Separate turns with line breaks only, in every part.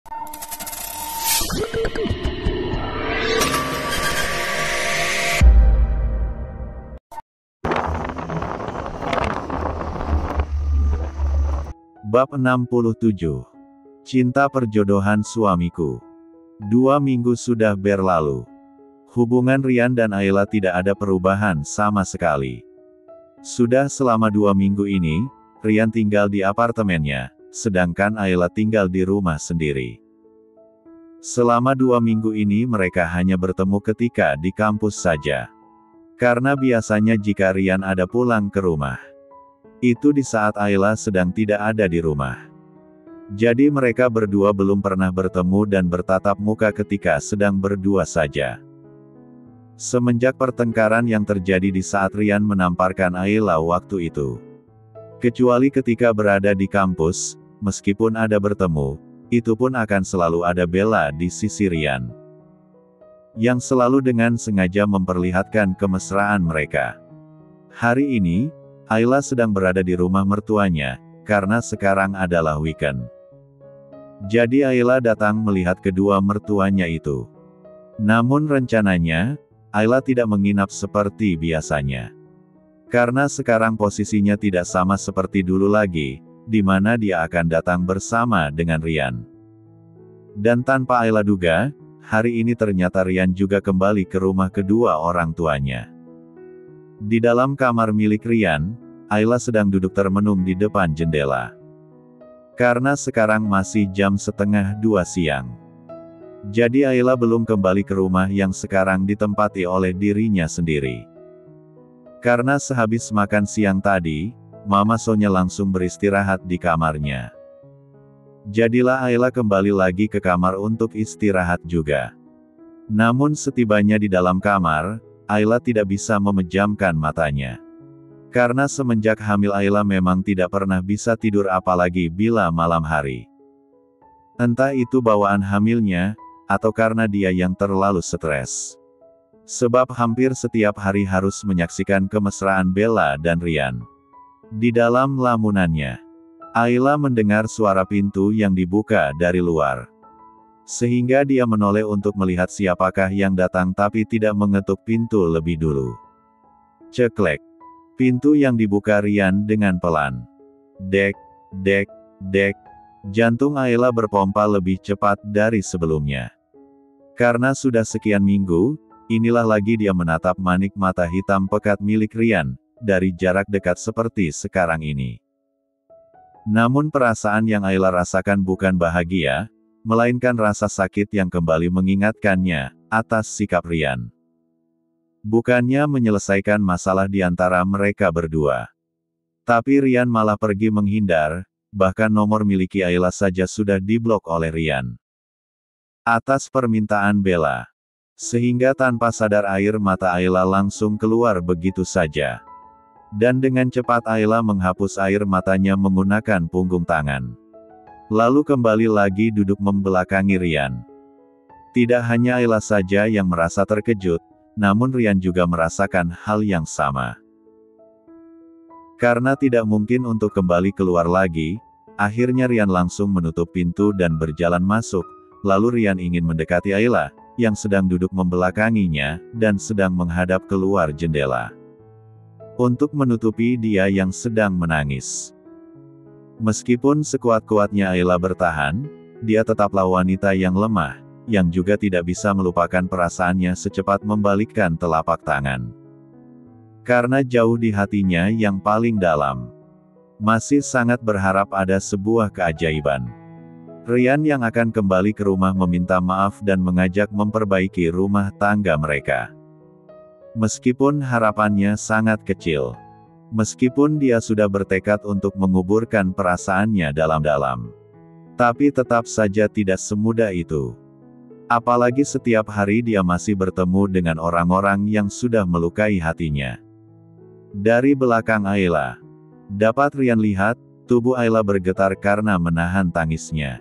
Bab 67. Cinta perjodohan suamiku. 2 minggu sudah berlalu. Hubungan Rian dan Ayla tidak ada perubahan sama sekali. Sudah selama 2 minggu ini, Rian tinggal di apartemennya, sedangkan Ayla tinggal di rumah sendiri. Selama 2 minggu ini mereka hanya bertemu ketika di kampus saja. Karena biasanya jika Rian ada pulang ke rumah, itu di saat Ayla sedang tidak ada di rumah. Jadi mereka berdua belum pernah bertemu dan bertatap muka ketika sedang berdua saja. Semenjak pertengkaran yang terjadi di saat Rian menamparkan Ayla waktu itu. Kecuali ketika berada di kampus, meskipun ada bertemu, itu pun akan selalu ada Bella di sisi Rian, yang selalu dengan sengaja memperlihatkan kemesraan mereka. Hari ini, Ayla sedang berada di rumah mertuanya, karena sekarang adalah weekend. Jadi Ayla datang melihat kedua mertuanya itu. Namun rencananya, Ayla tidak menginap seperti biasanya. Karena sekarang posisinya tidak sama seperti dulu lagi, di mana dia akan datang bersama dengan Rian. Dan tanpa Ayla duga, hari ini ternyata Rian juga kembali ke rumah kedua orang tuanya. Di dalam kamar milik Rian, Ayla sedang duduk termenung di depan jendela. Karena sekarang masih jam 1:30 siang. Jadi Ayla belum kembali ke rumah yang sekarang ditempati oleh dirinya sendiri. Karena sehabis makan siang tadi, Mama Sonya langsung beristirahat di kamarnya. Jadilah Ayla kembali lagi ke kamar untuk istirahat juga. Namun setibanya di dalam kamar, Ayla tidak bisa memejamkan matanya. Karena semenjak hamil Ayla memang tidak pernah bisa tidur apalagi bila malam hari. Entah itu bawaan hamilnya, atau karena dia yang terlalu stres. Sebab hampir setiap hari harus menyaksikan kemesraan Bella dan Rian. Di dalam lamunannya, Ayla mendengar suara pintu yang dibuka dari luar. Sehingga dia menoleh untuk melihat siapakah yang datang tapi tidak mengetuk pintu lebih dulu. Ceklek. Pintu yang dibuka Rian dengan pelan. Dek, dek, dek. Jantung Ayla berpompa lebih cepat dari sebelumnya. Karena sudah sekian minggu, inilah lagi dia menatap manik mata hitam pekat milik Rian, dari jarak dekat seperti sekarang ini. Namun perasaan yang Ayla rasakan bukan bahagia, melainkan rasa sakit yang kembali mengingatkannya atas sikap Rian. Bukannya menyelesaikan masalah di antara mereka berdua. Tapi Rian malah pergi menghindar, bahkan nomor miliki Ayla saja sudah diblok oleh Rian. Atas permintaan Bella. Sehingga tanpa sadar air mata Ayla langsung keluar begitu saja. Dan dengan cepat Ayla menghapus air matanya menggunakan punggung tangan. Lalu kembali lagi duduk membelakangi Rian. Tidak hanya Ayla saja yang merasa terkejut, namun Rian juga merasakan hal yang sama. Karena tidak mungkin untuk kembali keluar lagi, akhirnya Rian langsung menutup pintu dan berjalan masuk, lalu Rian ingin mendekati Ayla, yang sedang duduk membelakanginya, dan sedang menghadap keluar jendela. Untuk menutupi dia yang sedang menangis. Meskipun sekuat-kuatnya Ayla bertahan, dia tetaplah wanita yang lemah, yang juga tidak bisa melupakan perasaannya secepat membalikkan telapak tangan. Karena jauh di hatinya yang paling dalam, masih sangat berharap ada sebuah keajaiban. Rian yang akan kembali ke rumah meminta maaf dan mengajak memperbaiki rumah tangga mereka. Meskipun harapannya sangat kecil. Meskipun dia sudah bertekad untuk menguburkan perasaannya dalam-dalam. Tapi tetap saja tidak semudah itu. Apalagi setiap hari dia masih bertemu dengan orang-orang yang sudah melukai hatinya. Dari belakang Ayla, dapat Rian lihat, tubuh Ayla bergetar karena menahan tangisnya.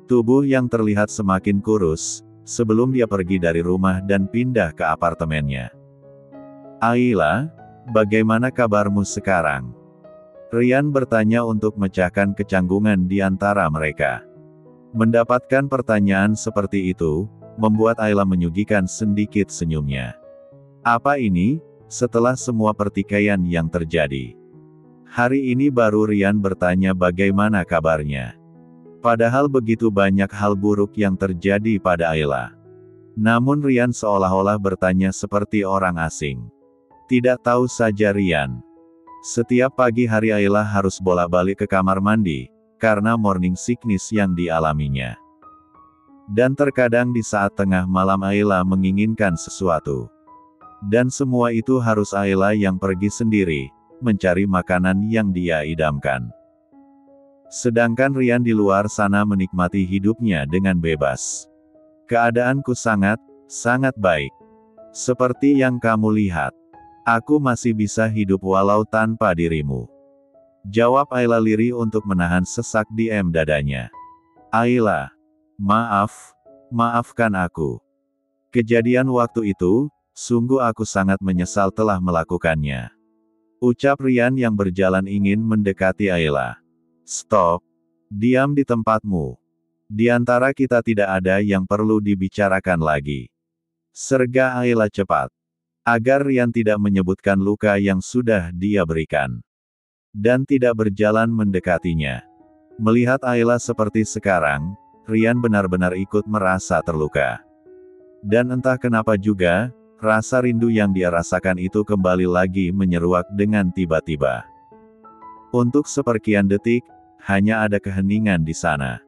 Tubuh yang terlihat semakin kurus, sebelum dia pergi dari rumah dan pindah ke apartemennya. Ayla, bagaimana kabarmu sekarang? Rian bertanya untuk memecahkan kecanggungan di antara mereka. Mendapatkan pertanyaan seperti itu, membuat Ayla menyuguhkan sedikit senyumnya. Apa ini? Setelah semua pertikaian yang terjadi. Hari ini baru Rian bertanya bagaimana kabarnya. Padahal begitu banyak hal buruk yang terjadi pada Ayla. Namun Rian seolah-olah bertanya seperti orang asing. Tidak tahu saja Rian. Setiap pagi hari Ayla harus bolak-balik ke kamar mandi, karena morning sickness yang dialaminya. Dan terkadang di saat tengah malam Ayla menginginkan sesuatu. Dan semua itu harus Ayla yang pergi sendiri, mencari makanan yang dia idamkan. Sedangkan Rian di luar sana menikmati hidupnya dengan bebas. Keadaanku sangat baik. Seperti yang kamu lihat. Aku masih bisa hidup walau tanpa dirimu. Jawab Ayla lirih untuk menahan sesak di dadanya. Ayla. Maafkan aku. Kejadian waktu itu, sungguh aku sangat menyesal telah melakukannya. Ucap Rian yang berjalan ingin mendekati Ayla. Stop. Diam di tempatmu. Di antara kita tidak ada yang perlu dibicarakan lagi. Serga Ayla cepat. Agar Rian tidak menyebutkan luka yang sudah dia berikan. Dan tidak berjalan mendekatinya. Melihat Ayla seperti sekarang, Rian benar-benar ikut merasa terluka. Dan entah kenapa juga, rasa rindu yang dia rasakan itu kembali lagi menyeruak dengan tiba-tiba. Untuk seperkian detik, hanya ada keheningan di sana.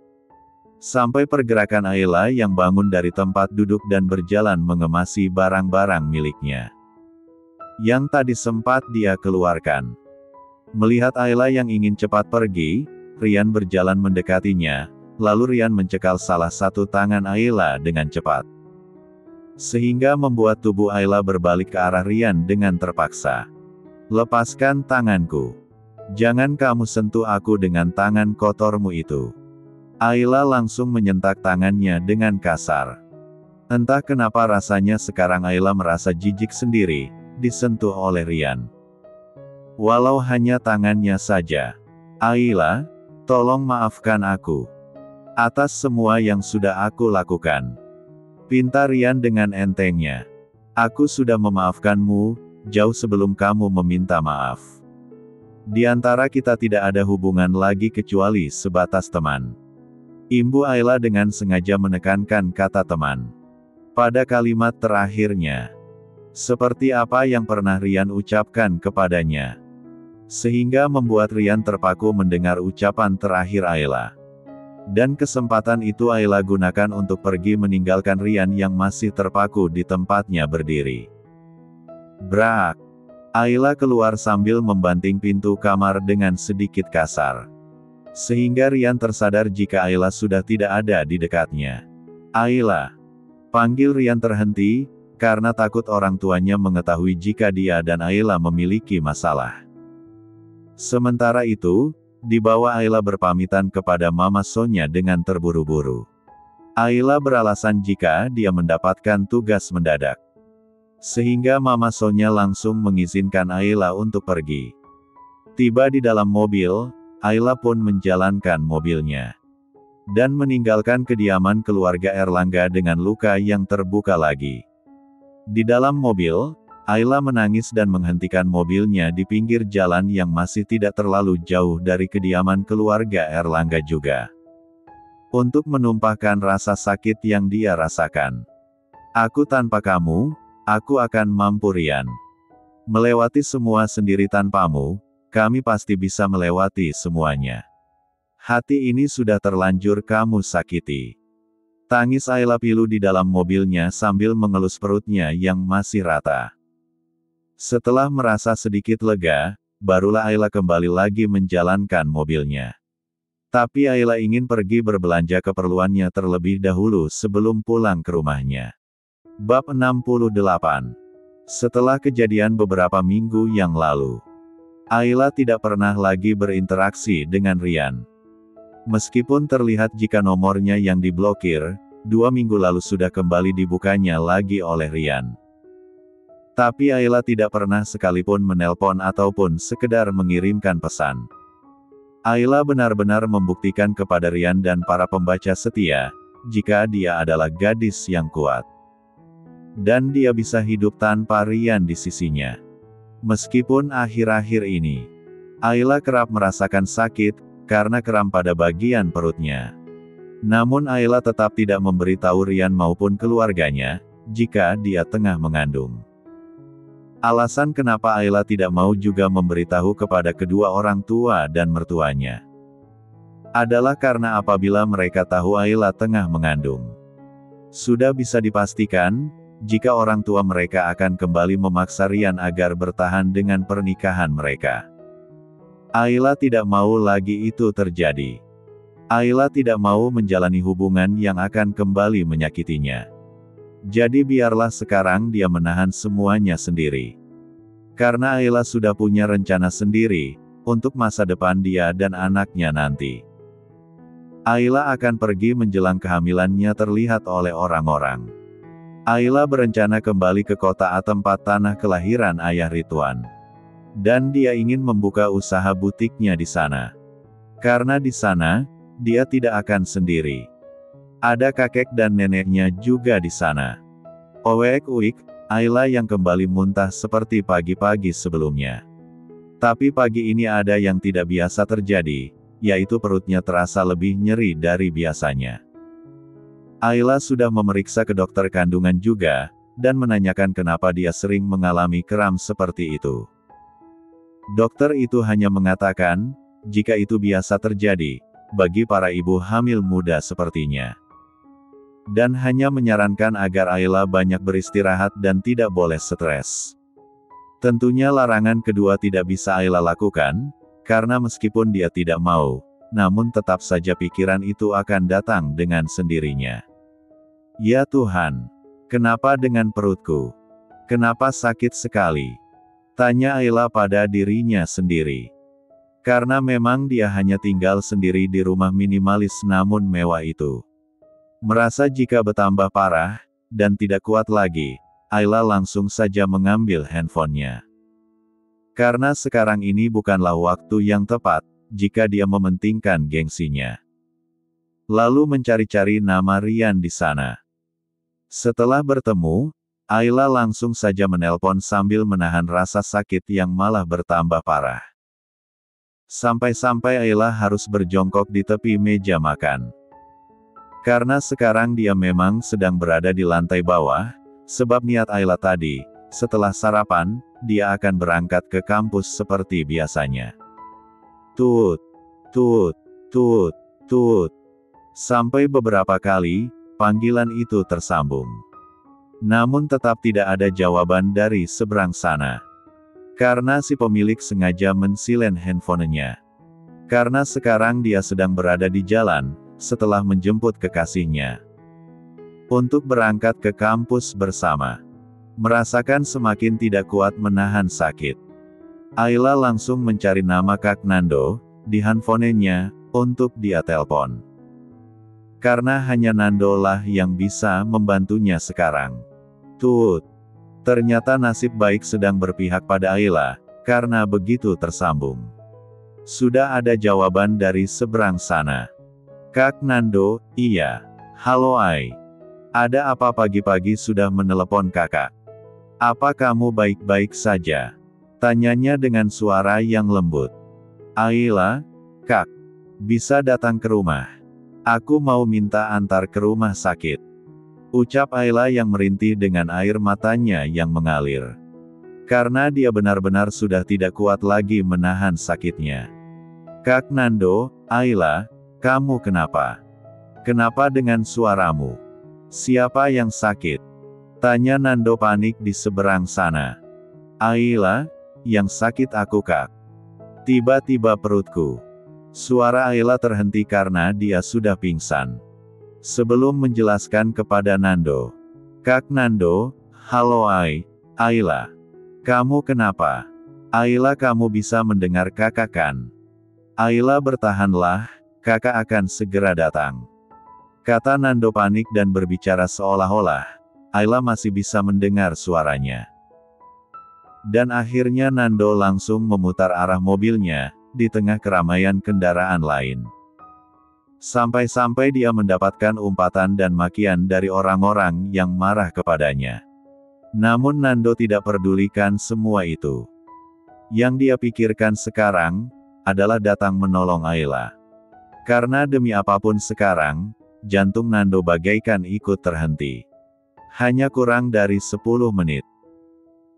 Sampai pergerakan Ayla yang bangun dari tempat duduk dan berjalan mengemasi barang-barang miliknya. Yang tadi sempat dia keluarkan. Melihat Ayla yang ingin cepat pergi, Rian berjalan mendekatinya, lalu Rian mencekal salah satu tangan Ayla dengan cepat. Sehingga membuat tubuh Ayla berbalik ke arah Rian dengan terpaksa. Lepaskan tanganku. Jangan kamu sentuh aku dengan tangan kotormu itu. Ayla langsung menyentak tangannya dengan kasar. Entah kenapa rasanya sekarang Ayla merasa jijik sendiri, disentuh oleh Rian. Walau hanya tangannya saja. Ayla, tolong maafkan aku. Atas semua yang sudah aku lakukan. Pinta Rian dengan entengnya. Aku sudah memaafkanmu, jauh sebelum kamu meminta maaf. Di antara kita tidak ada hubungan lagi kecuali sebatas teman. Imbu Ayla dengan sengaja menekankan kata teman. Pada kalimat terakhirnya. Seperti apa yang pernah Rian ucapkan kepadanya. Sehingga membuat Rian terpaku mendengar ucapan terakhir Ayla. Dan kesempatan itu Ayla gunakan untuk pergi meninggalkan Rian yang masih terpaku di tempatnya berdiri. Brak! Ayla keluar sambil membanting pintu kamar dengan sedikit kasar. Sehingga Rian tersadar jika Ayla sudah tidak ada di dekatnya. Ayla! Panggil Rian terhenti, karena takut orang tuanya mengetahui jika dia dan Ayla memiliki masalah. Sementara itu, di bawah Ayla berpamitan kepada Mama Sonya dengan terburu-buru. Ayla beralasan jika dia mendapatkan tugas mendadak. Sehingga Mama Sonya langsung mengizinkan Ayla untuk pergi. Tiba di dalam mobil, Ayla pun menjalankan mobilnya. Dan meninggalkan kediaman keluarga Erlangga dengan luka yang terbuka lagi. Di dalam mobil, Ayla menangis dan menghentikan mobilnya di pinggir jalan yang masih tidak terlalu jauh dari kediaman keluarga Erlangga juga. Untuk menumpahkan rasa sakit yang dia rasakan. Aku tanpa kamu, aku akan mampu Rian. Melewati semua sendiri tanpamu, kami pasti bisa melewati semuanya. Hati ini sudah terlanjur kamu sakiti. Tangis Ayla pilu di dalam mobilnya sambil mengelus perutnya yang masih rata. Setelah merasa sedikit lega, barulah Ayla kembali lagi menjalankan mobilnya. Tapi Ayla ingin pergi berbelanja keperluannya terlebih dahulu sebelum pulang ke rumahnya. Bab 68. Setelah kejadian beberapa minggu yang lalu, Ayla tidak pernah lagi berinteraksi dengan Rian. Meskipun terlihat jika nomornya yang diblokir, 2 minggu lalu sudah kembali dibukanya lagi oleh Rian. Tapi Ayla tidak pernah sekalipun menelpon ataupun sekedar mengirimkan pesan. Ayla benar-benar membuktikan kepada Ryan dan para pembaca setia, jika dia adalah gadis yang kuat. Dan dia bisa hidup tanpa Ryan di sisinya. Meskipun akhir-akhir ini, Ayla kerap merasakan sakit, karena kram pada bagian perutnya. Namun Ayla tetap tidak memberitahu Ryan maupun keluarganya, jika dia tengah mengandung. Alasan kenapa Ayla tidak mau juga memberitahu kepada kedua orang tua dan mertuanya adalah karena apabila mereka tahu Ayla tengah mengandung, sudah bisa dipastikan, jika orang tua mereka akan kembali memaksa Ryan agar bertahan dengan pernikahan mereka. Ayla tidak mau lagi itu terjadi. Ayla tidak mau menjalani hubungan yang akan kembali menyakitinya. Jadi biarlah sekarang dia menahan semuanya sendiri. Karena Ayla sudah punya rencana sendiri, untuk masa depan dia dan anaknya nanti. Ayla akan pergi menjelang kehamilannya terlihat oleh orang-orang. Ayla berencana kembali ke kota A tempat tanah kelahiran ayah Ridwan. Dan dia ingin membuka usaha butiknya di sana. Karena di sana, dia tidak akan sendiri. Ada kakek dan neneknya juga di sana. Oek-uik, Ayla yang kembali muntah seperti pagi-pagi sebelumnya. Tapi pagi ini ada yang tidak biasa terjadi, yaitu perutnya terasa lebih nyeri dari biasanya. Ayla sudah memeriksa ke dokter kandungan juga, dan menanyakan kenapa dia sering mengalami kram seperti itu. Dokter itu hanya mengatakan, jika itu biasa terjadi, bagi para ibu hamil muda sepertinya. Dan hanya menyarankan agar Ayla banyak beristirahat dan tidak boleh stres. Tentunya larangan kedua tidak bisa Ayla lakukan, karena meskipun dia tidak mau, namun tetap saja pikiran itu akan datang dengan sendirinya. Ya Tuhan, kenapa dengan perutku? Kenapa sakit sekali? Tanya Ayla pada dirinya sendiri. Karena memang dia hanya tinggal sendiri di rumah minimalis namun mewah itu. Merasa jika bertambah parah, dan tidak kuat lagi, Ayla langsung saja mengambil handphonenya. Karena sekarang ini bukanlah waktu yang tepat, jika dia mementingkan gengsinya. Lalu mencari-cari nama Ryan di sana. Setelah bertemu, Ayla langsung saja menelpon sambil menahan rasa sakit yang malah bertambah parah. Sampai-sampai Ayla harus berjongkok di tepi meja makan. Karena sekarang dia memang sedang berada di lantai bawah, sebab niat Ayla tadi, setelah sarapan, dia akan berangkat ke kampus seperti biasanya. Tut, tut, tut, tut. Sampai beberapa kali, panggilan itu tersambung. Namun tetap tidak ada jawaban dari seberang sana. Karena si pemilik sengaja mensilen handphonenya. Karena sekarang dia sedang berada di jalan, setelah menjemput kekasihnya. Untuk berangkat ke kampus bersama. Merasakan semakin tidak kuat menahan sakit. Ayla langsung mencari nama Kak Nando, di handphonenya, untuk dia telepon. Karena hanya Nando lah yang bisa membantunya sekarang. Tut. Ternyata nasib baik sedang berpihak pada Ayla, karena begitu tersambung. Sudah ada jawaban dari seberang sana. Kak Nando, iya. Halo Ai. Ada apa pagi-pagi sudah menelepon kakak? Apa kamu baik-baik saja? Tanyanya dengan suara yang lembut. Ayla, Kak. Bisa datang ke rumah. Aku mau minta antar ke rumah sakit. Ucap Ayla yang merintih dengan air matanya yang mengalir. Karena dia benar-benar sudah tidak kuat lagi menahan sakitnya. Kak Nando, Ayla, kamu kenapa? Kenapa dengan suaramu? Siapa yang sakit? Tanya Nando panik di seberang sana. Ayla, yang sakit aku Kak. Tiba-tiba perutku. Suara Ayla terhenti karena dia sudah pingsan. Sebelum menjelaskan kepada Nando. Kak Nando, halo Ayla. Kamu kenapa? Ayla kamu bisa mendengar kakak kan? Ayla bertahanlah. Kakak akan segera datang. Kata Nando panik dan berbicara seolah-olah Ayla masih bisa mendengar suaranya. Dan akhirnya Nando langsung memutar arah mobilnya, di tengah keramaian kendaraan lain. Sampai-sampai dia mendapatkan umpatan dan makian dari orang-orang yang marah kepadanya. Namun Nando tidak pedulikan semua itu. Yang dia pikirkan sekarang, adalah datang menolong Ayla. Karena demi apapun sekarang, jantung Nando bagaikan ikut terhenti. Hanya kurang dari 10 menit.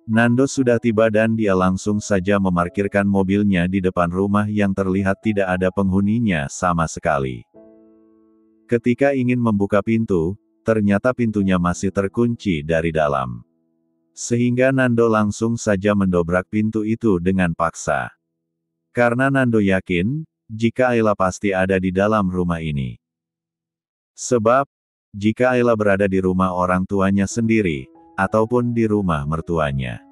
Nando sudah tiba dan dia langsung saja memarkirkan mobilnya di depan rumah yang terlihat tidak ada penghuninya sama sekali. Ketika ingin membuka pintu, ternyata pintunya masih terkunci dari dalam. Sehingga Nando langsung saja mendobrak pintu itu dengan paksa. Karena Nando yakin, jika Ayla pasti ada di dalam rumah ini. Sebab, jika Ayla berada di rumah orang tuanya sendiri, ataupun di rumah mertuanya,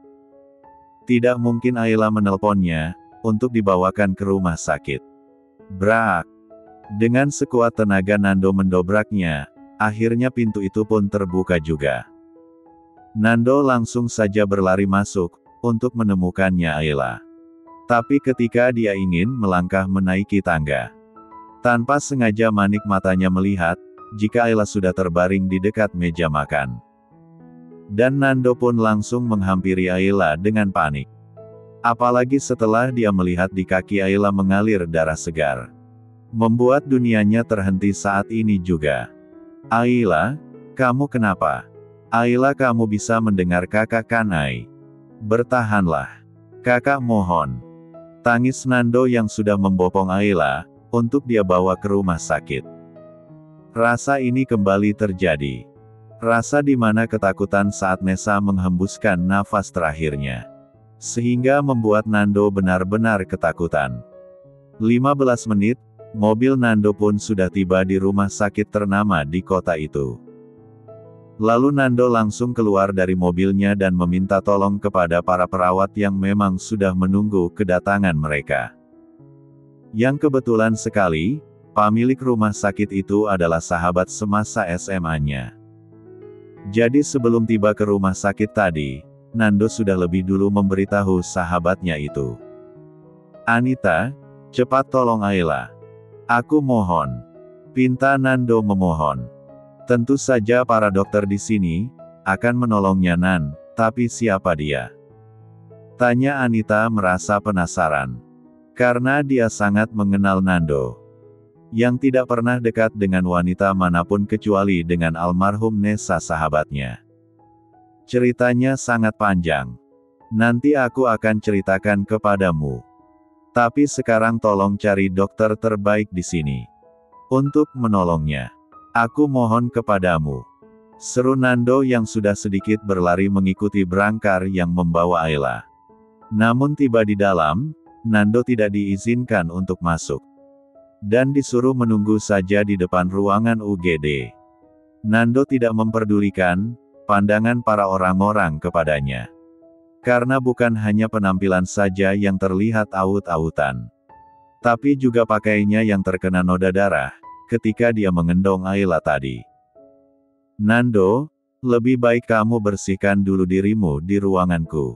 tidak mungkin Ayla menelponnya, untuk dibawakan ke rumah sakit. Brak! Dengan sekuat tenaga Nando mendobraknya, akhirnya pintu itu pun terbuka juga. Nando langsung saja berlari masuk, untuk menemukannya Ayla. Tapi ketika dia ingin melangkah menaiki tangga, tanpa sengaja manik matanya melihat, jika Ayla sudah terbaring di dekat meja makan. Dan Nando pun langsung menghampiri Ayla dengan panik. Apalagi setelah dia melihat di kaki Ayla mengalir darah segar. Membuat dunianya terhenti saat ini juga. Ayla, kamu kenapa? Ayla, kamu bisa mendengar kakak kan Ay? Bertahanlah. Kakak mohon. Tangis Nando yang sudah membopong Ayla, untuk dia bawa ke rumah sakit. Rasa ini kembali terjadi. Rasa di mana ketakutan saat Nessa menghembuskan nafas terakhirnya. Sehingga membuat Nando benar-benar ketakutan. 15 menit, mobil Nando pun sudah tiba di rumah sakit ternama di kota itu. Lalu Nando langsung keluar dari mobilnya dan meminta tolong kepada para perawat yang memang sudah menunggu kedatangan mereka. Yang kebetulan sekali, pemilik rumah sakit itu adalah sahabat semasa SMA-nya. Jadi sebelum tiba ke rumah sakit tadi, Nando sudah lebih dulu memberitahu sahabatnya itu. Anita, cepat tolong Ayla. Aku mohon. Pinta Nando memohon. Tentu saja para dokter di sini akan menolongnya Nan, tapi siapa dia? Tanya Anita merasa penasaran. Karena dia sangat mengenal Nando. Yang tidak pernah dekat dengan wanita manapun kecuali dengan almarhum Nessa sahabatnya. Ceritanya sangat panjang. Nanti aku akan ceritakan kepadamu. Tapi sekarang tolong cari dokter terbaik di sini. Untuk menolongnya. Aku mohon kepadamu. Seru Nando yang sudah sedikit berlari mengikuti berangkar yang membawa Ayla. Namun tiba di dalam, Nando tidak diizinkan untuk masuk. Dan disuruh menunggu saja di depan ruangan UGD. Nando tidak memperdulikan pandangan para orang-orang kepadanya. Karena bukan hanya penampilan saja yang terlihat aut-autan. Tapi juga pakainya yang terkena noda darah, ketika dia mengendong Ayla tadi. Nando, lebih baik kamu bersihkan dulu dirimu di ruanganku.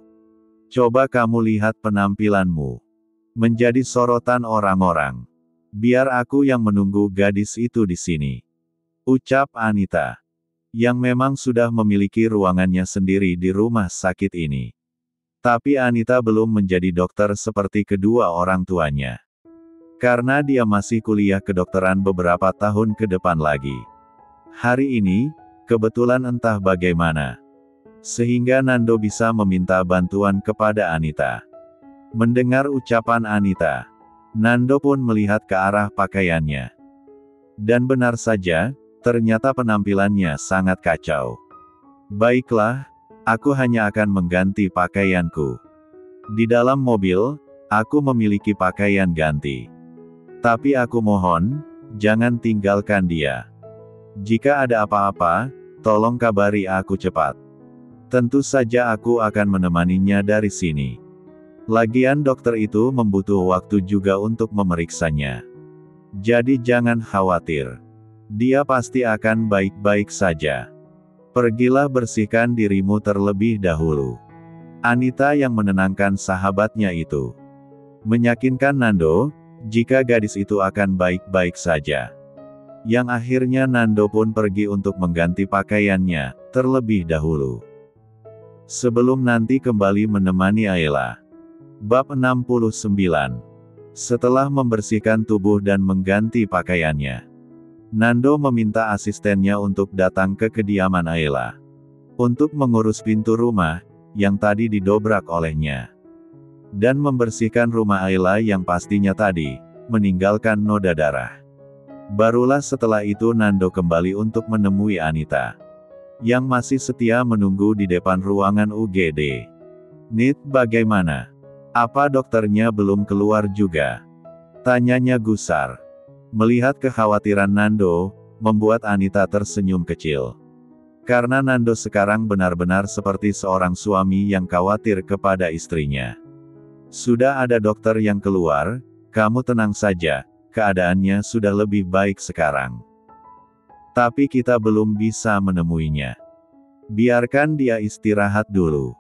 Coba kamu lihat penampilanmu. Menjadi sorotan orang-orang. Biar aku yang menunggu gadis itu di sini. Ucap Anita. Yang memang sudah memiliki ruangannya sendiri di rumah sakit ini. Tapi Anita belum menjadi dokter seperti kedua orang tuanya. Karena dia masih kuliah kedokteran beberapa tahun ke depan lagi. Hari ini, kebetulan entah bagaimana. Sehingga Nando bisa meminta bantuan kepada Anita. Mendengar ucapan Anita, Nando pun melihat ke arah pakaiannya. Dan benar saja, ternyata penampilannya sangat kacau. Baiklah. Aku hanya akan mengganti pakaianku. Di dalam mobil, aku memiliki pakaian ganti. Tapi aku mohon, jangan tinggalkan dia. Jika ada apa-apa, tolong kabari aku cepat. Tentu saja aku akan menemaninya dari sini. Lagian dokter itu membutuhkan waktu juga untuk memeriksanya. Jadi jangan khawatir. Dia pasti akan baik-baik saja. Pergilah bersihkan dirimu terlebih dahulu. Anita yang menenangkan sahabatnya itu. Meyakinkan Nando, jika gadis itu akan baik-baik saja. Yang akhirnya Nando pun pergi untuk mengganti pakaiannya, terlebih dahulu. Sebelum nanti kembali menemani Ayla. Bab 69. Setelah membersihkan tubuh dan mengganti pakaiannya, Nando meminta asistennya untuk datang ke kediaman Ayla. Untuk mengurus pintu rumah, yang tadi didobrak olehnya. Dan membersihkan rumah Ayla yang pastinya tadi, meninggalkan noda darah. Barulah setelah itu Nando kembali untuk menemui Anita. Yang masih setia menunggu di depan ruangan UGD. "Nit, bagaimana? Apa dokternya belum keluar juga?" tanyanya gusar. Melihat kekhawatiran Nando, membuat Anita tersenyum kecil. Karena Nando sekarang benar-benar seperti seorang suami yang khawatir kepada istrinya. "Sudah ada dokter yang keluar, kamu tenang saja, keadaannya sudah lebih baik sekarang. Tapi kita belum bisa menemuinya. Biarkan dia istirahat dulu.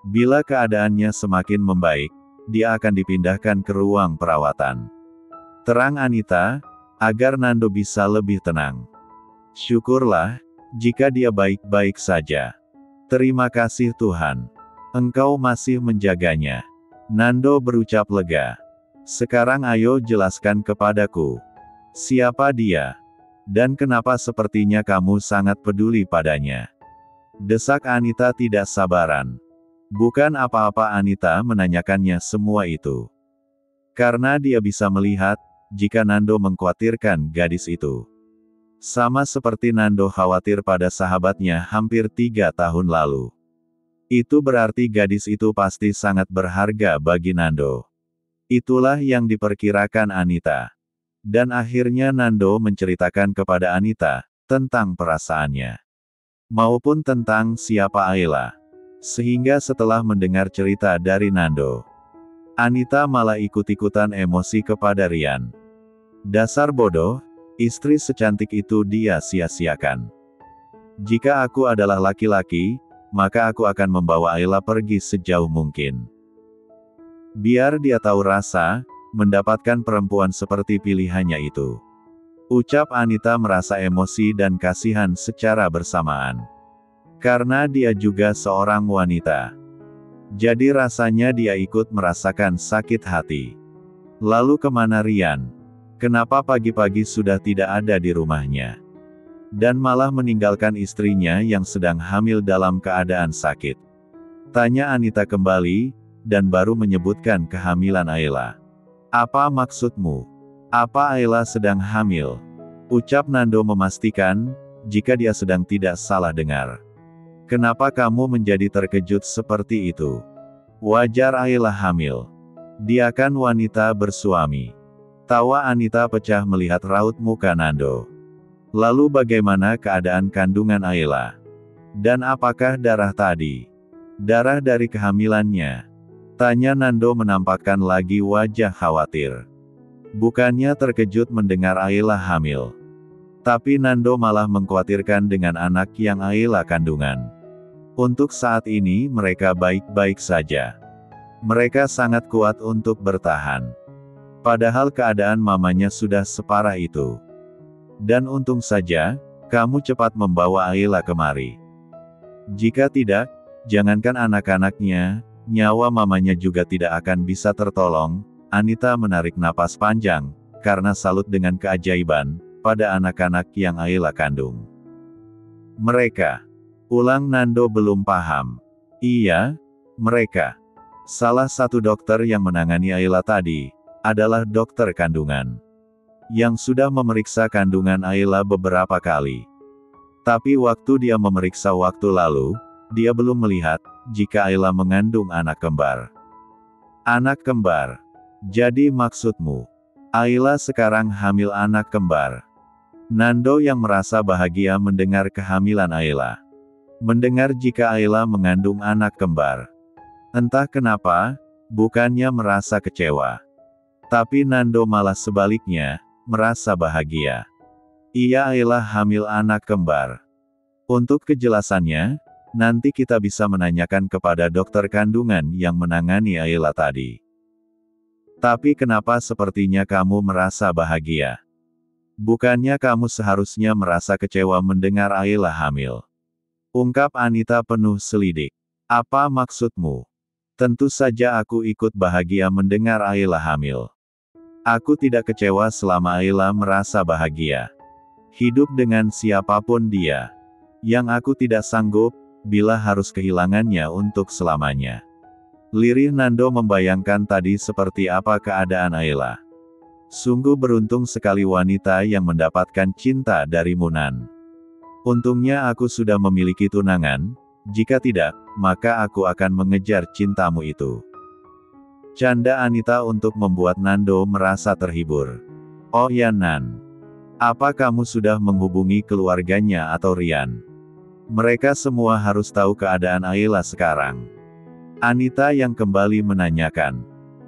Bila keadaannya semakin membaik, dia akan dipindahkan ke ruang perawatan," terang Anita, agar Nando bisa lebih tenang. "Syukurlah, jika dia baik-baik saja. Terima kasih Tuhan. Engkau masih menjaganya." Nando berucap lega. "Sekarang ayo jelaskan kepadaku. Siapa dia? Dan kenapa sepertinya kamu sangat peduli padanya?" desak Anita tidak sabaran. Bukan apa-apa Anita menanyakannya semua itu. Karena dia bisa melihat, jika Nando mengkhawatirkan gadis itu. Sama seperti Nando khawatir pada sahabatnya hampir 3 tahun lalu. Itu berarti gadis itu pasti sangat berharga bagi Nando. Itulah yang diperkirakan Anita. Dan akhirnya Nando menceritakan kepada Anita, tentang perasaannya. Maupun tentang siapa Ayla. Sehingga setelah mendengar cerita dari Nando, Anita malah ikut-ikutan emosi kepada Rian. Dasar bodoh, istri secantik itu dia sia-siakan. Jika aku adalah laki-laki, maka aku akan membawa Ayla pergi sejauh mungkin. Biar dia tahu rasa, mendapatkan perempuan seperti pilihannya itu. Ucap Anita merasa emosi dan kasihan secara bersamaan. Karena dia juga seorang wanita. Jadi rasanya dia ikut merasakan sakit hati. Lalu kemana Rian? Kenapa pagi-pagi sudah tidak ada di rumahnya? Dan malah meninggalkan istrinya yang sedang hamil dalam keadaan sakit. Tanya Anita kembali, dan baru menyebutkan kehamilan Ayla. "Apa maksudmu? Apa Ayla sedang hamil?" ucap Nando memastikan, jika dia sedang tidak salah dengar. "Kenapa kamu menjadi terkejut seperti itu? Wajar Ayla hamil. Dia kan wanita bersuami." Tawa Anita pecah melihat raut muka Nando. "Lalu bagaimana keadaan kandungan Ayla? Dan apakah darah tadi? Darah dari kehamilannya?" tanya Nando menampakkan lagi wajah khawatir. Bukannya terkejut mendengar Ayla hamil. Tapi Nando malah mengkhawatirkan dengan anak yang Ayla kandungan. Untuk saat ini mereka baik-baik saja. Mereka sangat kuat untuk bertahan. Padahal keadaan mamanya sudah separah itu. Dan untung saja, kamu cepat membawa Ayla kemari. Jika tidak, jangankan anak-anaknya, nyawa mamanya juga tidak akan bisa tertolong. Anita menarik napas panjang, karena salut dengan keajaiban, pada anak-anak yang Ayla kandung. "Mereka," ulang Nando belum paham. "Iya, mereka. Salah satu dokter yang menangani Ayla tadi, adalah dokter kandungan. Yang sudah memeriksa kandungan Ayla beberapa kali. Tapi waktu dia memeriksa waktu lalu, dia belum melihat, jika Ayla mengandung anak kembar." "Anak kembar? Jadi maksudmu, Ayla sekarang hamil anak kembar?" Nando yang merasa bahagia mendengar kehamilan Ayla. Mendengar jika Ayla mengandung anak kembar. Entah kenapa, bukannya merasa kecewa. Tapi Nando malah sebaliknya, merasa bahagia. Iya, Ayla hamil anak kembar. Untuk kejelasannya, nanti kita bisa menanyakan kepada dokter kandungan yang menangani Ayla tadi. Tapi kenapa sepertinya kamu merasa bahagia? Bukannya kamu seharusnya merasa kecewa mendengar Ayla hamil? Ungkap Anita penuh selidik. Apa maksudmu? Tentu saja aku ikut bahagia mendengar Ayla hamil. Aku tidak kecewa selama Ayla merasa bahagia. Hidup dengan siapapun dia. Yang aku tidak sanggup, bila harus kehilangannya untuk selamanya. Lirih Nando membayangkan tadi seperti apa keadaan Ayla. Sungguh beruntung sekali wanita yang mendapatkan cinta dari Munan. Untungnya aku sudah memiliki tunangan, jika tidak, maka aku akan mengejar cintamu itu. Canda Anita untuk membuat Nando merasa terhibur. Oh ya Nan. Apa kamu sudah menghubungi keluarganya atau Rian? Mereka semua harus tahu keadaan Ayla sekarang. Anita yang kembali menanyakan.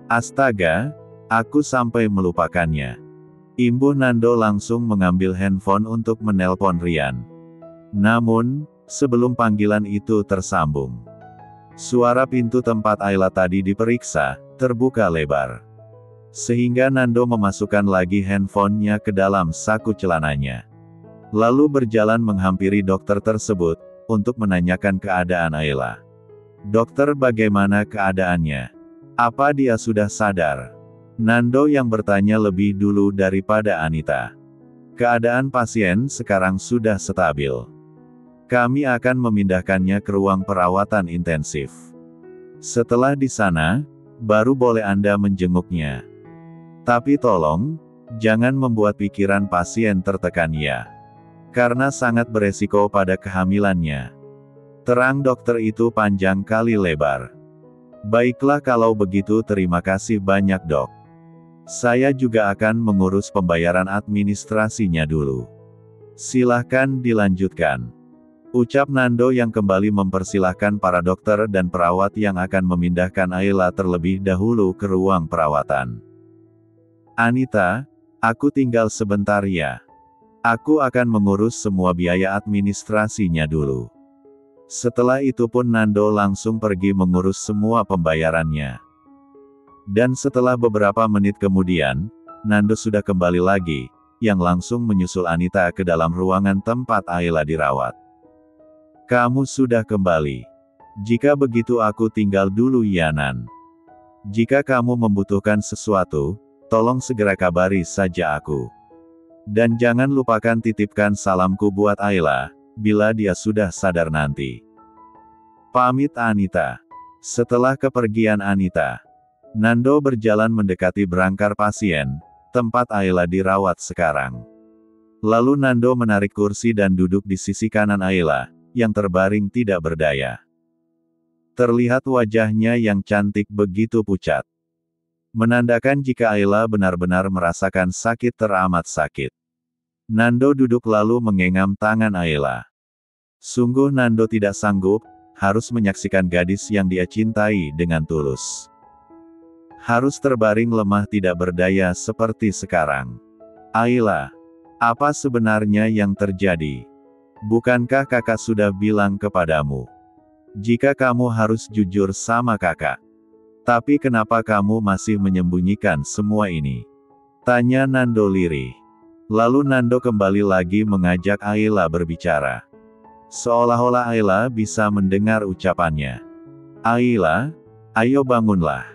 Astaga, aku sampai melupakannya. Imbu Nando langsung mengambil handphone untuk menelpon Rian. Namun, sebelum panggilan itu tersambung, suara pintu tempat Ayla tadi diperiksa, terbuka lebar. Sehingga Nando memasukkan lagi handphonenya ke dalam saku celananya. Lalu berjalan menghampiri dokter tersebut, untuk menanyakan keadaan Ayla. Dokter, bagaimana keadaannya? Apa dia sudah sadar? Nando yang bertanya lebih dulu daripada Anita. Keadaan pasien sekarang sudah stabil. Kami akan memindahkannya ke ruang perawatan intensif. Setelah di sana, baru boleh Anda menjenguknya. Tapi tolong, jangan membuat pikiran pasien tertekan ya. Karena sangat beresiko pada kehamilannya. Terang dokter itu panjang kali lebar. Baiklah kalau begitu, terima kasih banyak dok. Saya juga akan mengurus pembayaran administrasinya dulu. Silahkan dilanjutkan. Ucap Nando yang kembali mempersilahkan para dokter dan perawat yang akan memindahkan Ayla terlebih dahulu ke ruang perawatan. Anita, aku tinggal sebentar ya. Aku akan mengurus semua biaya administrasinya dulu. Setelah itu pun Nando langsung pergi mengurus semua pembayarannya. Dan setelah beberapa menit kemudian, Nando sudah kembali lagi, yang langsung menyusul Anita ke dalam ruangan tempat Ayla dirawat. Kamu sudah kembali. Jika begitu aku tinggal dulu ya Nan. Jika kamu membutuhkan sesuatu, tolong segera kabari saja aku. Dan jangan lupakan titipkan salamku buat Ayla, bila dia sudah sadar nanti. Pamit Anita. Setelah kepergian Anita, Nando berjalan mendekati berangkar pasien, tempat Ayla dirawat sekarang. Lalu Nando menarik kursi dan duduk di sisi kanan Ayla, yang terbaring tidak berdaya. Terlihat wajahnya yang cantik begitu pucat. Menandakan jika Ayla benar-benar merasakan sakit teramat sakit. Nando duduk lalu menggenggam tangan Ayla. Sungguh Nando tidak sanggup, harus menyaksikan gadis yang dia cintai dengan tulus. Harus terbaring lemah tidak berdaya seperti sekarang. Ayla, apa sebenarnya yang terjadi? Bukankah kakak sudah bilang kepadamu? Jika kamu harus jujur sama kakak. Tapi kenapa kamu masih menyembunyikan semua ini? Tanya Nando lirih. Lalu Nando kembali lagi mengajak Ayla berbicara. Seolah-olah Ayla bisa mendengar ucapannya. Ayla, ayo bangunlah.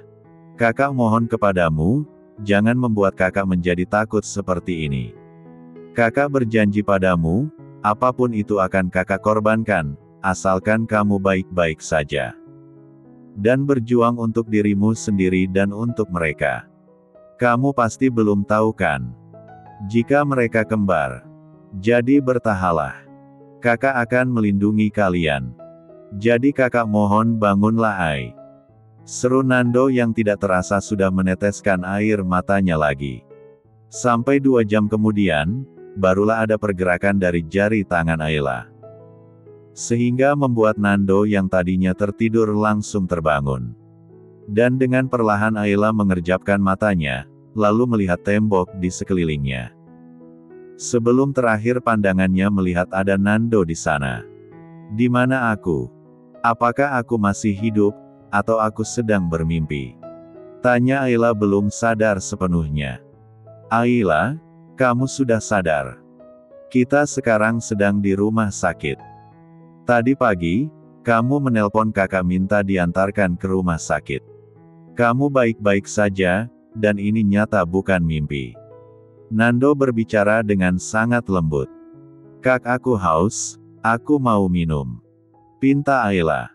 Kakak mohon kepadamu, jangan membuat kakak menjadi takut seperti ini. Kakak berjanji padamu, apapun itu akan kakak korbankan, asalkan kamu baik-baik saja. Dan berjuang untuk dirimu sendiri dan untuk mereka. Kamu pasti belum tahu kan? Jika mereka kembar, jadi bertahalah. Kakak akan melindungi kalian. Jadi kakak mohon bangunlah Ay. Seru Nando yang tidak terasa sudah meneteskan air matanya lagi. Sampai 2 jam kemudian, barulah ada pergerakan dari jari tangan Ayla. Sehingga membuat Nando yang tadinya tertidur langsung terbangun. Dan dengan perlahan Ayla mengerjapkan matanya, lalu melihat tembok di sekelilingnya. Sebelum terakhir pandangannya melihat ada Nando di sana. Di mana aku? Apakah aku masih hidup? Atau aku sedang bermimpi? Tanya Ayla belum sadar sepenuhnya. Ayla, kamu sudah sadar? Kita sekarang sedang di rumah sakit. Tadi pagi, kamu menelpon kakak minta diantarkan ke rumah sakit. Kamu baik-baik saja, dan ini nyata bukan mimpi. Nando berbicara dengan sangat lembut. Kak, aku haus, aku mau minum. Pinta Ayla.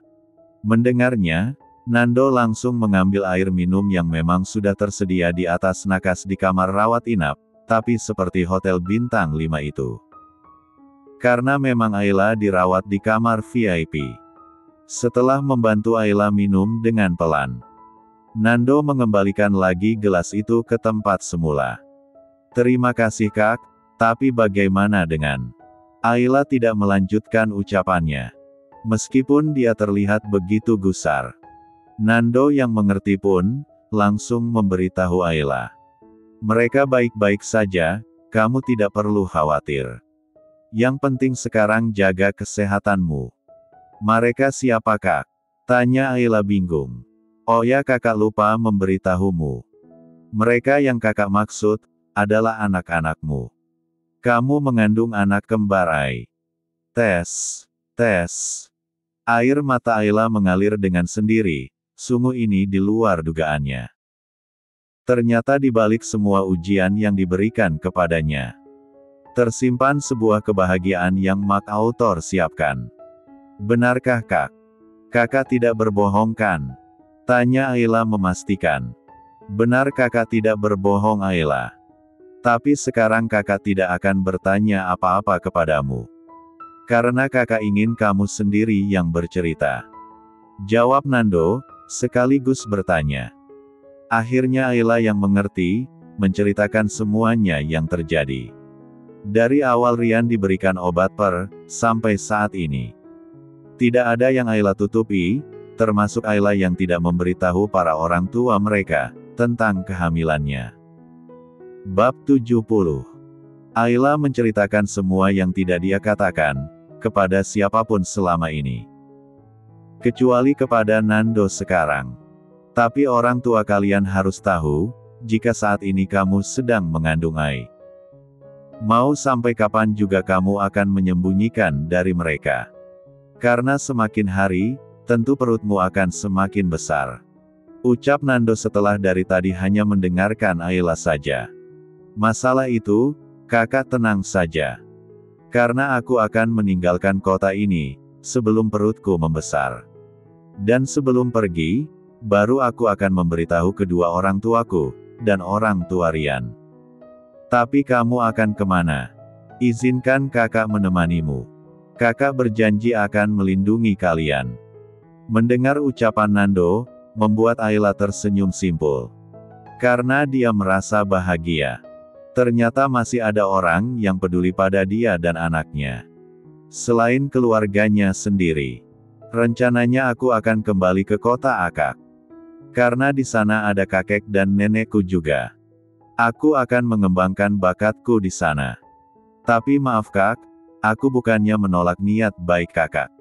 Mendengarnya, Nando langsung mengambil air minum yang memang sudah tersedia di atas nakas di kamar rawat inap, tapi seperti hotel bintang 5 itu. Karena memang Ayla dirawat di kamar VIP. Setelah membantu Ayla minum dengan pelan, Nando mengembalikan lagi gelas itu ke tempat semula. Terima kasih Kak, tapi bagaimana dengan... Ayla tidak melanjutkan ucapannya. Meskipun dia terlihat begitu gusar, Nando yang mengerti pun, langsung memberitahu Ayla. Mereka baik-baik saja, kamu tidak perlu khawatir. Yang penting sekarang jaga kesehatanmu. Mereka siapa Kak? Tanya Ayla bingung. Oh ya, kakak lupa memberitahumu. Mereka yang kakak maksud, adalah anak-anakmu. Kamu mengandung anak kembar Ay. Tes. Air mata Ayla mengalir dengan sendiri. Sungguh ini di luar dugaannya. Ternyata di balik semua ujian yang diberikan kepadanya, tersimpan sebuah kebahagiaan yang MacAuthor siapkan. Benarkah Kak? Kakak tidak berbohong kan? Tanya Ayla memastikan. Benar, kakak tidak berbohong Ayla. Tapi sekarang kakak tidak akan bertanya apa-apa kepadamu. Karena kakak ingin kamu sendiri yang bercerita. Jawab Nando, sekaligus bertanya. Akhirnya Ayla yang mengerti, menceritakan semuanya yang terjadi. Dari awal Rian diberikan obat sampai saat ini. Tidak ada yang Ayla tutupi, termasuk Ayla yang tidak memberitahu para orang tua mereka, tentang kehamilannya. Bab 70. Ayla menceritakan semua yang tidak dia katakan, kepada siapapun selama ini. Kecuali kepada Nando sekarang. Tapi orang tua kalian harus tahu, jika saat ini kamu sedang mengandung Ay. Mau sampai kapan juga kamu akan menyembunyikan dari mereka. Karena semakin hari, tentu perutmu akan semakin besar. Ucap Nando setelah dari tadi hanya mendengarkan Ayla saja. Masalah itu, kakak tenang saja. Karena aku akan meninggalkan kota ini, sebelum perutku membesar. Dan sebelum pergi, baru aku akan memberitahu kedua orang tuaku, dan orang tua Rian. Tapi kamu akan kemana? Izinkan kakak menemanimu. Kakak berjanji akan melindungi kalian. Mendengar ucapan Nando, membuat Ayla tersenyum simpul. Karena dia merasa bahagia. Ternyata masih ada orang yang peduli pada dia dan anaknya. Selain keluarganya sendiri. Rencananya aku akan kembali ke kota Akak. Karena di sana ada kakek dan nenekku juga. Aku akan mengembangkan bakatku di sana. Tapi maaf Kak, aku bukannya menolak niat baik kakak.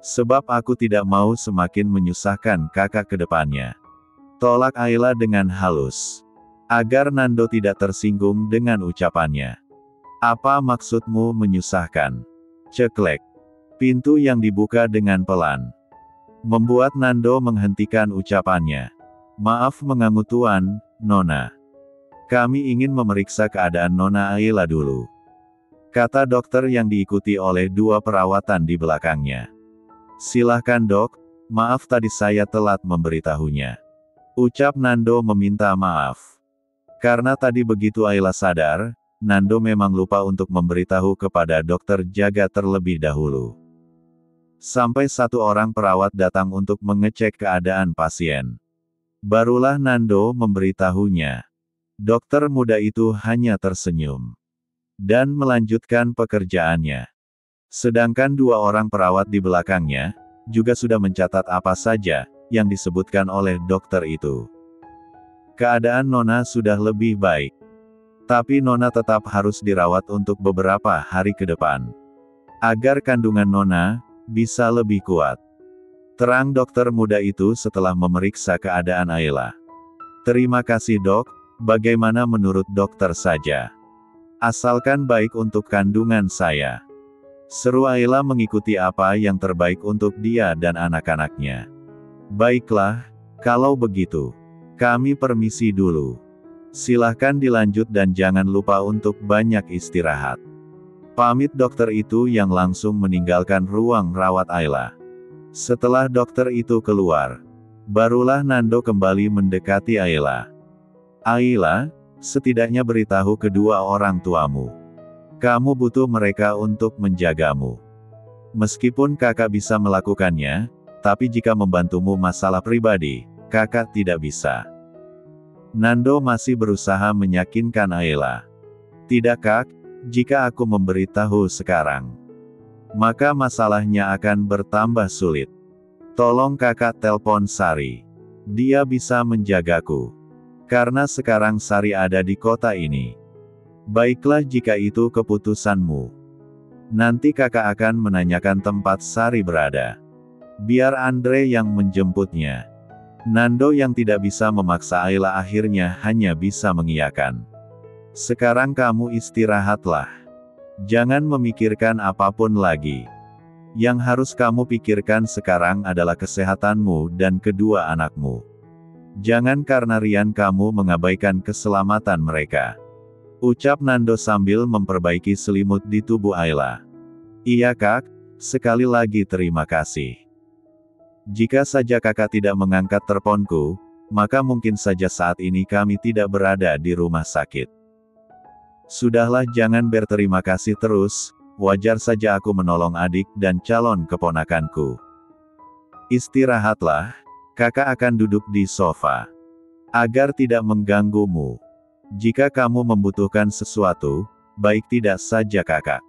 Sebab aku tidak mau semakin menyusahkan kakak ke depannya. Tolak Ayla dengan halus. Agar Nando tidak tersinggung dengan ucapannya. Apa maksudmu menyusahkan? Ceklek. Pintu yang dibuka dengan pelan membuat Nando menghentikan ucapannya. Maaf mengganggu Tuan, Nona. Kami ingin memeriksa keadaan Nona Ayla dulu. Kata dokter yang diikuti oleh dua perawatan di belakangnya. Silahkan dok, maaf tadi saya telat memberitahunya. Ucap Nando meminta maaf. Karena tadi begitu Ayla sadar, Nando memang lupa untuk memberitahu kepada dokter jaga terlebih dahulu. Sampai satu orang perawat datang untuk mengecek keadaan pasien. Barulah Nando memberitahunya. Dokter muda itu hanya tersenyum. Dan melanjutkan pekerjaannya. Sedangkan dua orang perawat di belakangnya, juga sudah mencatat apa saja, yang disebutkan oleh dokter itu. Keadaan Nona sudah lebih baik. Tapi Nona tetap harus dirawat untuk beberapa hari ke depan. Agar kandungan Nona, bisa lebih kuat. Terang dokter muda itu setelah memeriksa keadaan Ayla. Terima kasih dok, bagaimana menurut dokter saja? Asalkan baik untuk kandungan saya. Seru Ayla mengikuti apa yang terbaik untuk dia dan anak-anaknya. Baiklah, kalau begitu. Kami permisi dulu. Silahkan dilanjut dan jangan lupa untuk banyak istirahat. Pamit dokter itu yang langsung meninggalkan ruang rawat Ayla. Setelah dokter itu keluar, barulah Nando kembali mendekati Ayla. Ayla, setidaknya beritahu kedua orang tuamu. Kamu butuh mereka untuk menjagamu. Meskipun kakak bisa melakukannya, tapi jika membantumu masalah pribadi, kakak tidak bisa. Nando masih berusaha meyakinkan Ayla. Tidak kak, jika aku memberitahu sekarang, maka masalahnya akan bertambah sulit. Tolong kakak telpon Sari. Dia bisa menjagaku. Karena sekarang Sari ada di kota ini. Baiklah jika itu keputusanmu. Nanti kakak akan menanyakan tempat Sari berada. Biar Andre yang menjemputnya. Nando yang tidak bisa memaksa Ayla akhirnya hanya bisa mengiyakan. Sekarang kamu istirahatlah. Jangan memikirkan apapun lagi. Yang harus kamu pikirkan sekarang adalah kesehatanmu dan kedua anakmu. Jangan karena Rian kamu mengabaikan keselamatan mereka. Ucap Nando sambil memperbaiki selimut di tubuh Ayla. Iya kak, sekali lagi terima kasih. Jika saja kakak tidak mengangkat teleponku, maka mungkin saja saat ini kami tidak berada di rumah sakit. Sudahlah jangan berterima kasih terus, wajar saja aku menolong adik dan calon keponakanku. Istirahatlah, kakak akan duduk di sofa. Agar tidak mengganggumu. Jika kamu membutuhkan sesuatu, baik tidak saja kakak.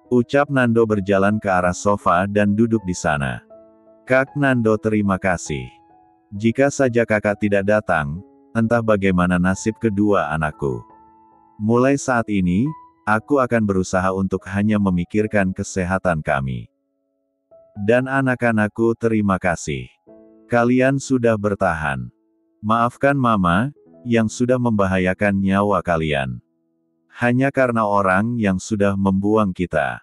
Ucap Nando berjalan ke arah sofa dan duduk di sana. Kak Nando terima kasih. Jika saja kakak tidak datang, entah bagaimana nasib kedua anakku. Mulai saat ini, aku akan berusaha untuk hanya memikirkan kesehatan kami. Dan anak-anakku terima kasih. Kalian sudah bertahan. Maafkan mama, yang sudah membahayakan nyawa kalian. Hanya karena orang yang sudah membuang kita.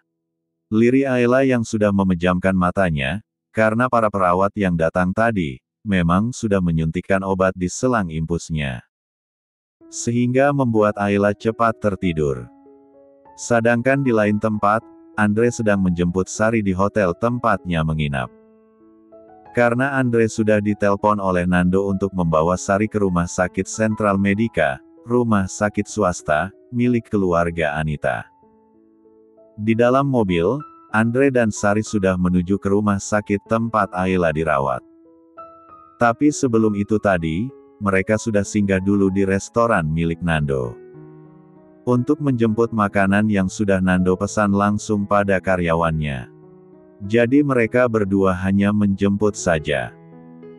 Lirih Ayla yang sudah memejamkan matanya, karena para perawat yang datang tadi, memang sudah menyuntikkan obat di selang impusnya. Sehingga membuat Ayla cepat tertidur. Sedangkan di lain tempat, Andre sedang menjemput Sari di hotel tempatnya menginap. Karena Andre sudah ditelepon oleh Nando untuk membawa Sari ke rumah sakit Sentral Medika, rumah sakit swasta, milik keluarga Anita. Di dalam mobil, Andre dan Sari sudah menuju ke rumah sakit tempat Ayla dirawat. Tapi sebelum itu tadi, mereka sudah singgah dulu di restoran milik Nando. Untuk menjemput makanan yang sudah Nando pesan langsung pada karyawannya. Jadi mereka berdua hanya menjemput saja.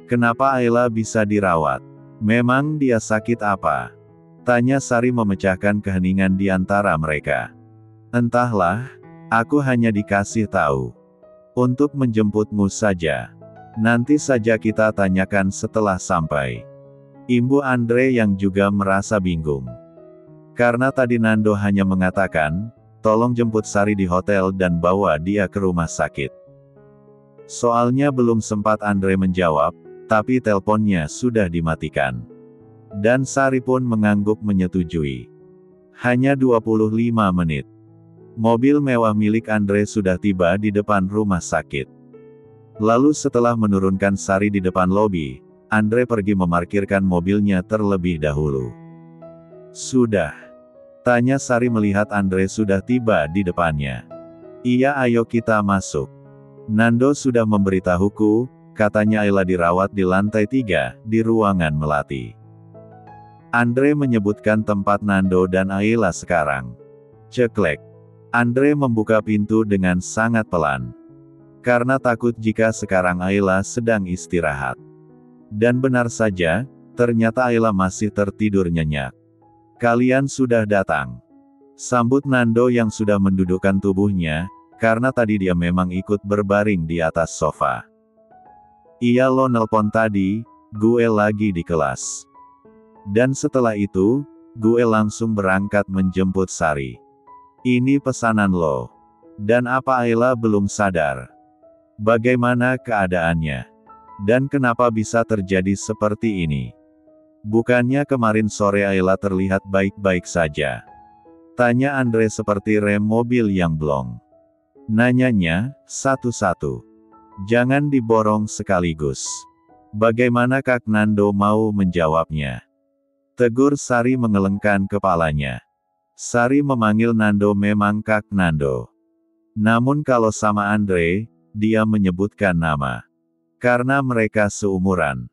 Kenapa Ayla bisa dirawat? Memang dia sakit apa? Tanya Sari memecahkan keheningan di antara mereka. Entahlah. Aku hanya dikasih tahu. Untuk menjemputmu saja. Nanti saja kita tanyakan setelah sampai. Imbu Andre yang juga merasa bingung. Karena tadi Nando hanya mengatakan, tolong jemput Sari di hotel dan bawa dia ke rumah sakit. Soalnya belum sempat Andre menjawab, tapi teleponnya sudah dimatikan. Dan Sari pun mengangguk menyetujui. Hanya 25 menit. Mobil mewah milik Andre sudah tiba di depan rumah sakit. Lalu setelah menurunkan Sari di depan lobi, Andre pergi memarkirkan mobilnya terlebih dahulu. Sudah? Tanya Sari melihat Andre sudah tiba di depannya. Iya ayo kita masuk. Nando sudah memberitahuku, katanya Ayla dirawat di lantai 3, di ruangan melati. Andre menyebutkan tempat Nando dan Ayla sekarang. Ceklek. Andre membuka pintu dengan sangat pelan. Karena takut jika sekarang Ayla sedang istirahat. Dan benar saja, ternyata Ayla masih tertidur nyenyak. Kalian sudah datang. Sambut Nando yang sudah mendudukkan tubuhnya, karena tadi dia memang ikut berbaring di atas sofa. Iya lo nelpon tadi, gue lagi di kelas. Dan setelah itu, gue langsung berangkat menjemput Sari. Ini pesanan lo. Dan apa Ayla belum sadar? Bagaimana keadaannya? Dan kenapa bisa terjadi seperti ini? Bukannya kemarin sore Ayla terlihat baik-baik saja? Tanya Andre seperti rem mobil yang blong. Nanyanya, satu-satu. Jangan diborong sekaligus. Bagaimana Kak Nando mau menjawabnya? Tegur Sari mengelengkan kepalanya. Sari memanggil Nando memang Kak Nando. Namun kalau sama Andre, dia menyebutkan nama. Karena mereka seumuran.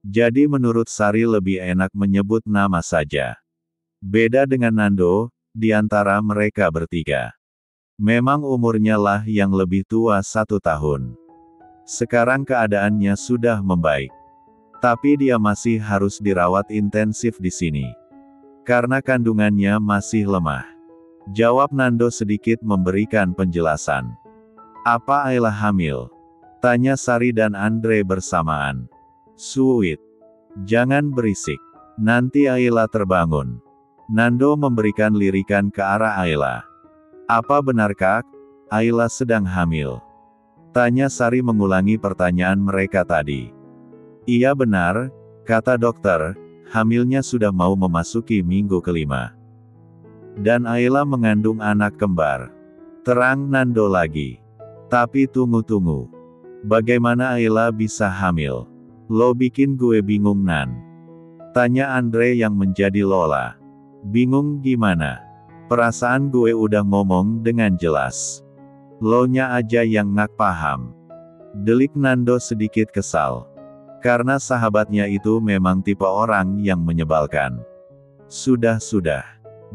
Jadi menurut Sari lebih enak menyebut nama saja. Beda dengan Nando, di antara mereka bertiga. Memang umurnya lah yang lebih tua 1 tahun. Sekarang keadaannya sudah membaik. Tapi dia masih harus dirawat intensif di sini. Karena kandungannya masih lemah. Jawab Nando sedikit memberikan penjelasan. Apa Ayla hamil? Tanya Sari dan Andre bersamaan. Suit. Jangan berisik. Nanti Ayla terbangun. Nando memberikan lirikan ke arah Ayla. Apa benar Kak? Ayla sedang hamil? Tanya Sari mengulangi pertanyaan mereka tadi. Iya benar, kata dokter, hamilnya sudah mau memasuki minggu kelima. Dan Ayla mengandung anak kembar. Terang Nando lagi. Tapi tunggu-tunggu. Bagaimana Ayla bisa hamil? Lo bikin gue bingung Nan. Tanya Andre yang menjadi Lola. Bingung gimana? Perasaan gue udah ngomong dengan jelas. Lo-nya aja yang nggak paham. Delik Nando sedikit kesal. Karena sahabatnya itu memang tipe orang yang menyebalkan. Sudah.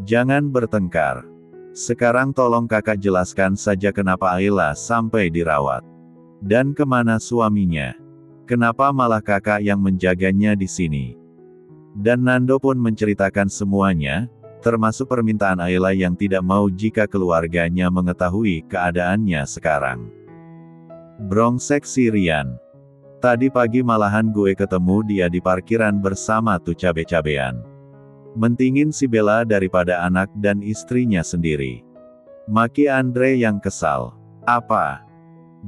Jangan bertengkar. Sekarang tolong kakak jelaskan saja kenapa Ayla sampai dirawat. Dan kemana suaminya? Kenapa malah kakak yang menjaganya di sini? Dan Nando pun menceritakan semuanya, termasuk permintaan Ayla yang tidak mau jika keluarganya mengetahui keadaannya sekarang. Brongsek si Rian. Tadi pagi malahan gue ketemu dia di parkiran bersama tuh cabe-cabean. Mentingin si Bella daripada anak dan istrinya sendiri. Maki Andre yang kesal. Apa?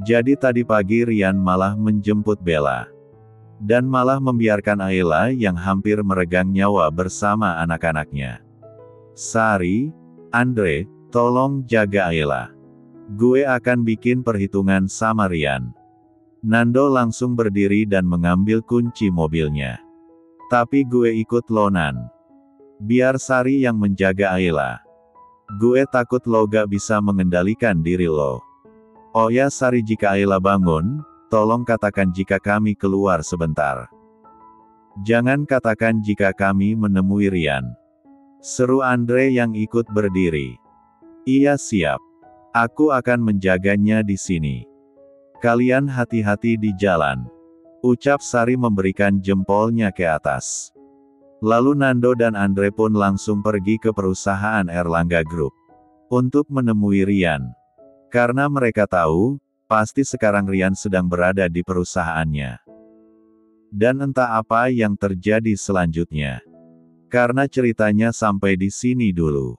Jadi tadi pagi Rian malah menjemput Bella. Dan malah membiarkan Ayla yang hampir meregang nyawa bersama anak-anaknya. Sari, Andre, tolong jaga Ayla. Gue akan bikin perhitungan sama Rian. Nando langsung berdiri dan mengambil kunci mobilnya. Tapi gue ikut lo Nan. Biar Sari yang menjaga Ayla. Gue takut lo gak bisa mengendalikan diri lo. Oh ya Sari, jika Ayla bangun, tolong katakan jika kami keluar sebentar. Jangan katakan jika kami menemui Rian. Seru Andre yang ikut berdiri. Iya siap. Aku akan menjaganya di sini. Kalian hati-hati di jalan. Ucap Sari memberikan jempolnya ke atas. Lalu Nando dan Andre pun langsung pergi ke perusahaan Erlangga Group. Untuk menemui Rian. Karena mereka tahu, pasti sekarang Rian sedang berada di perusahaannya. Dan entah apa yang terjadi selanjutnya. Karena ceritanya sampai di sini dulu.